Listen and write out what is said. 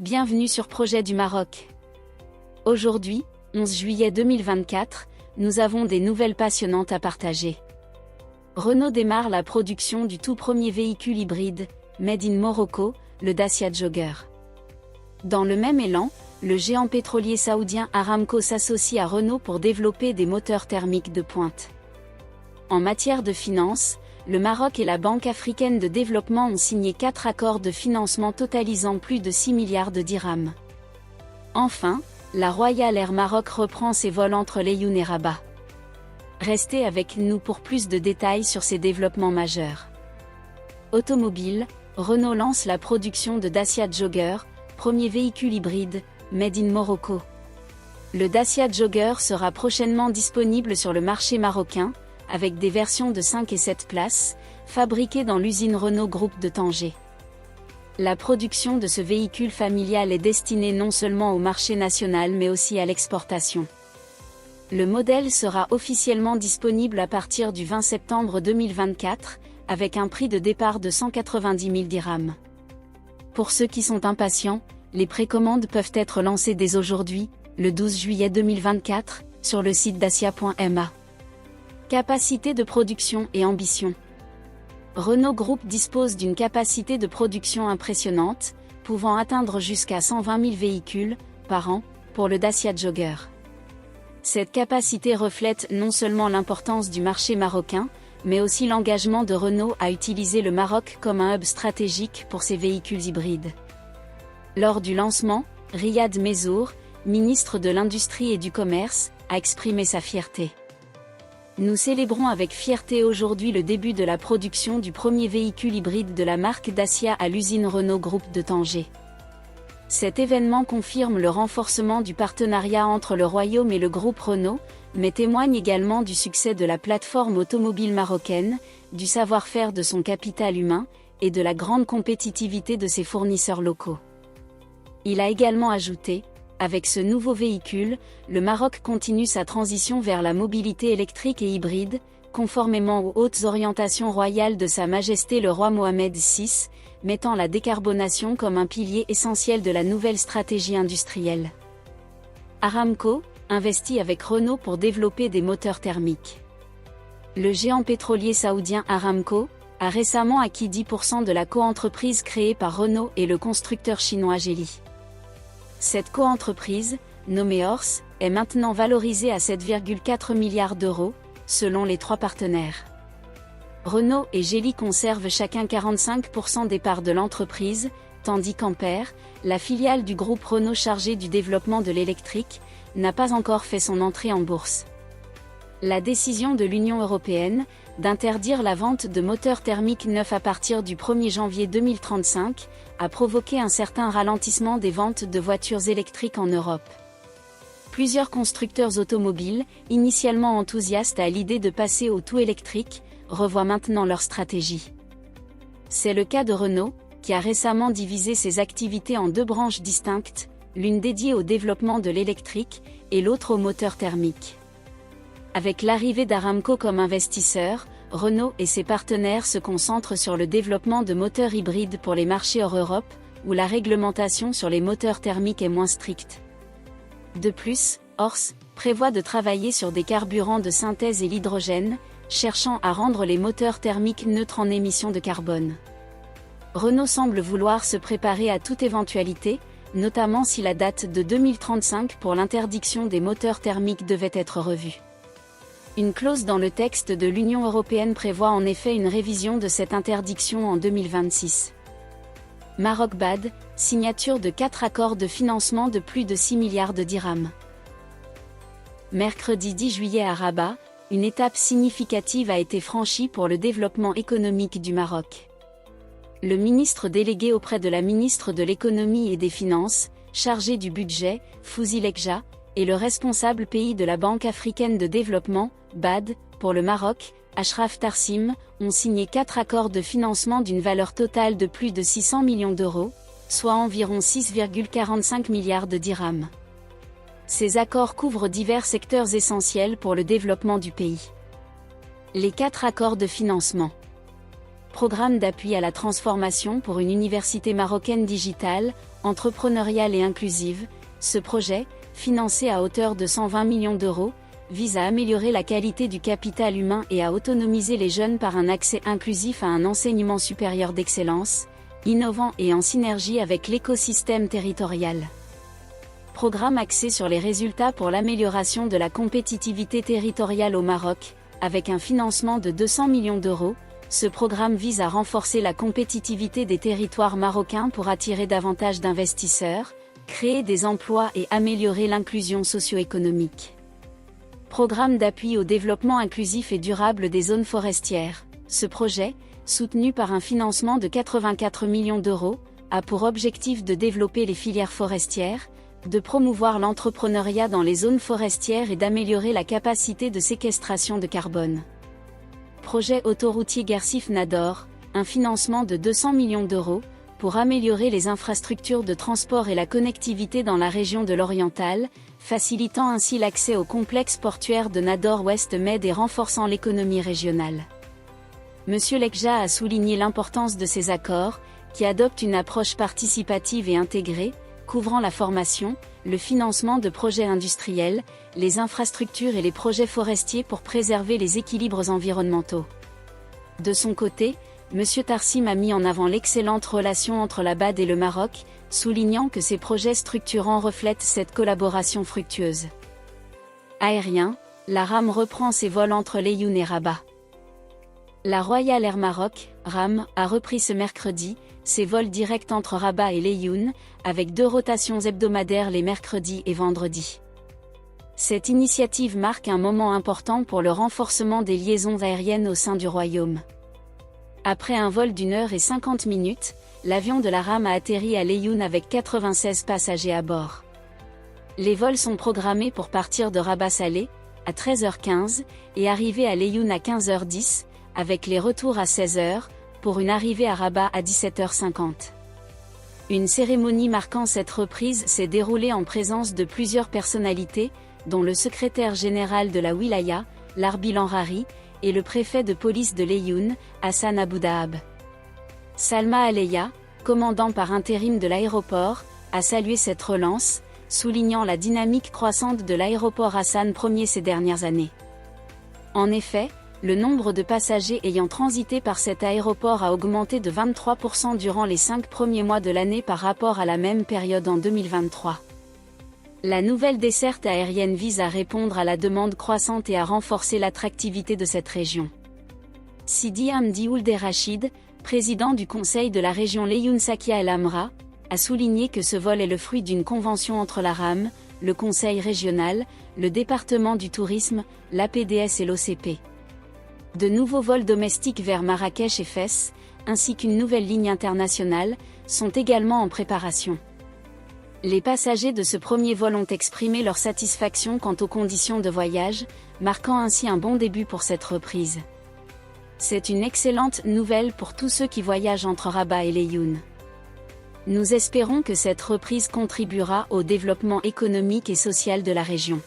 Bienvenue sur Projet du Maroc. Aujourd'hui, 11 juillet 2024, nous avons des nouvelles passionnantes à partager. Renault démarre la production du tout premier véhicule hybride, Made in Morocco, le Dacia Jogger. Dans le même élan, le géant pétrolier saoudien Aramco s'associe à Renault pour développer des moteurs thermiques de pointe. En matière de finances, le Maroc et la Banque africaine de développement ont signé 4 accords de financement totalisant plus de 6 milliards de dirhams. Enfin, la Royal Air Maroc reprend ses vols entre Laayoune et Rabat. Restez avec nous pour plus de détails sur ces développements majeurs. Automobile, Renault lance la production de Dacia Jogger, premier véhicule hybride, Made in Morocco. Le Dacia Jogger sera prochainement disponible sur le marché marocain, avec des versions de 5 et 7 places, fabriquées dans l'usine Renault Group de Tanger. La production de ce véhicule familial est destinée non seulement au marché national mais aussi à l'exportation. Le modèle sera officiellement disponible à partir du 20 septembre 2024, avec un prix de départ de 190 000 dirhams. Pour ceux qui sont impatients, les précommandes peuvent être lancées dès aujourd'hui, le 12 juillet 2024, sur le site dacia.ma. Capacité de production et ambition. Renault Group dispose d'une capacité de production impressionnante, pouvant atteindre jusqu'à 120 000 véhicules par an pour le Dacia Jogger. Cette capacité reflète non seulement l'importance du marché marocain, mais aussi l'engagement de Renault à utiliser le Maroc comme un hub stratégique pour ses véhicules hybrides. Lors du lancement, Riyad Messour, ministre de l'Industrie et du Commerce, a exprimé sa fierté. Nous célébrons avec fierté aujourd'hui le début de la production du premier véhicule hybride de la marque Dacia à l'usine Renault Group de Tanger. Cet événement confirme le renforcement du partenariat entre le Royaume et le groupe Renault, mais témoigne également du succès de la plateforme automobile marocaine, du savoir-faire de son capital humain, et de la grande compétitivité de ses fournisseurs locaux. Il a également ajouté: avec ce nouveau véhicule, le Maroc continue sa transition vers la mobilité électrique et hybride, conformément aux hautes orientations royales de Sa Majesté le roi Mohamed VI, mettant la décarbonation comme un pilier essentiel de la nouvelle stratégie industrielle. Aramco investit avec Renault pour développer des moteurs thermiques. Le géant pétrolier saoudien Aramco a récemment acquis 10% de la coentreprise créée par Renault et le constructeur chinois Geely. Cette coentreprise, nommée Horse, est maintenant valorisée à 7,4 milliards d'euros, selon les 3 partenaires. Renault et Geely conservent chacun 45% des parts de l'entreprise, tandis qu'Ampère, la filiale du groupe Renault chargée du développement de l'électrique, n'a pas encore fait son entrée en bourse. La décision de l'Union européenne, d'interdire la vente de moteurs thermiques neufs à partir du 1er janvier 2035, a provoqué un certain ralentissement des ventes de voitures électriques en Europe. Plusieurs constructeurs automobiles, initialement enthousiastes à l'idée de passer au tout électrique, revoient maintenant leur stratégie. C'est le cas de Renault, qui a récemment divisé ses activités en 2 branches distinctes, l'une dédiée au développement de l'électrique, et l'autre au moteur thermique. Avec l'arrivée d'Aramco comme investisseur, Renault et ses partenaires se concentrent sur le développement de moteurs hybrides pour les marchés hors Europe, où la réglementation sur les moteurs thermiques est moins stricte. De plus, Horse prévoit de travailler sur des carburants de synthèse et l'hydrogène, cherchant à rendre les moteurs thermiques neutres en émissions de carbone. Renault semble vouloir se préparer à toute éventualité, notamment si la date de 2035 pour l'interdiction des moteurs thermiques devait être revue. Une clause dans le texte de l'Union européenne prévoit en effet une révision de cette interdiction en 2026. Maroc BAD, signature de 4 accords de financement de plus de 6 milliards de dirhams. Mercredi 10 juillet à Rabat, une étape significative a été franchie pour le développement économique du Maroc. Le ministre délégué auprès de la ministre de l'Économie et des Finances, chargé du budget, Fouzi Lekja, et le responsable pays de la Banque africaine de développement, BAD, pour le Maroc, Achraf Tarsim, ont signé 4 accords de financement d'une valeur totale de plus de 600 millions d'euros, soit environ 6,45 milliards de dirhams. Ces accords couvrent divers secteurs essentiels pour le développement du pays. Les 4 accords de financement. Programme d'appui à la transformation pour une université marocaine digitale, entrepreneuriale et inclusive. Ce projet, financé à hauteur de 120 millions d'euros, vise à améliorer la qualité du capital humain et à autonomiser les jeunes par un accès inclusif à un enseignement supérieur d'excellence, innovant et en synergie avec l'écosystème territorial. Programme axé sur les résultats pour l'amélioration de la compétitivité territoriale au Maroc, avec un financement de 200 millions d'euros. Ce programme vise à renforcer la compétitivité des territoires marocains pour attirer davantage d'investisseurs, créer des emplois et améliorer l'inclusion socio-économique. Programme d'appui au développement inclusif et durable des zones forestières. Ce projet, soutenu par un financement de 84 millions d'euros, a pour objectif de développer les filières forestières, de promouvoir l'entrepreneuriat dans les zones forestières et d'améliorer la capacité de séquestration de carbone. Projet autoroutier Guersif-Nador, un financement de 200 millions d'euros, pour améliorer les infrastructures de transport et la connectivité dans la région de l'Oriental, facilitant ainsi l'accès au complexe portuaire de Nador-Ouest Med et renforçant l'économie régionale. Monsieur Lekja a souligné l'importance de ces accords, qui adoptent une approche participative et intégrée, couvrant la formation, le financement de projets industriels, les infrastructures et les projets forestiers pour préserver les équilibres environnementaux. De son côté, Monsieur Tarsim a mis en avant l'excellente relation entre la BAD et le Maroc, soulignant que ces projets structurants reflètent cette collaboration fructueuse. Aérien, la RAM reprend ses vols entre Leyyoun et Rabat. La Royal Air Maroc, RAM, a repris ce mercredi ses vols directs entre Rabat et Leyyoun, avec 2 rotations hebdomadaires les mercredis et vendredis. Cette initiative marque un moment important pour le renforcement des liaisons aériennes au sein du royaume. Après un vol d'1h50, l'avion de la RAM a atterri à Leyyoun avec 96 passagers à bord. Les vols sont programmés pour partir de Rabat Salé, à 13h15, et arriver à Leyyoun à 15h10, avec les retours à 16h, pour une arrivée à Rabat à 17h50. Une cérémonie marquant cette reprise s'est déroulée en présence de plusieurs personnalités, dont le secrétaire général de la Wilaya, Larbi Lanrari, et le préfet de police de Leyyoun, Hassan Aboudahab. Salma Aleya, commandant par intérim de l'aéroport, a salué cette relance, soulignant la dynamique croissante de l'aéroport Hassan Ier ces dernières années. En effet, le nombre de passagers ayant transité par cet aéroport a augmenté de 23% durant les 5 premiers mois de l'année par rapport à la même période en 2023. La nouvelle desserte aérienne vise à répondre à la demande croissante et à renforcer l'attractivité de cette région. Sidi Hamdi Ould Rachid, président du conseil de la région Leyyoun Sakia El Amra, a souligné que ce vol est le fruit d'une convention entre la RAM, le conseil régional, le département du tourisme, l'APDS et l'OCP. De nouveaux vols domestiques vers Marrakech et Fès, ainsi qu'une nouvelle ligne internationale, sont également en préparation. Les passagers de ce premier vol ont exprimé leur satisfaction quant aux conditions de voyage, marquant ainsi un bon début pour cette reprise. C'est une excellente nouvelle pour tous ceux qui voyagent entre Rabat et Leyyoun. Nous espérons que cette reprise contribuera au développement économique et social de la région.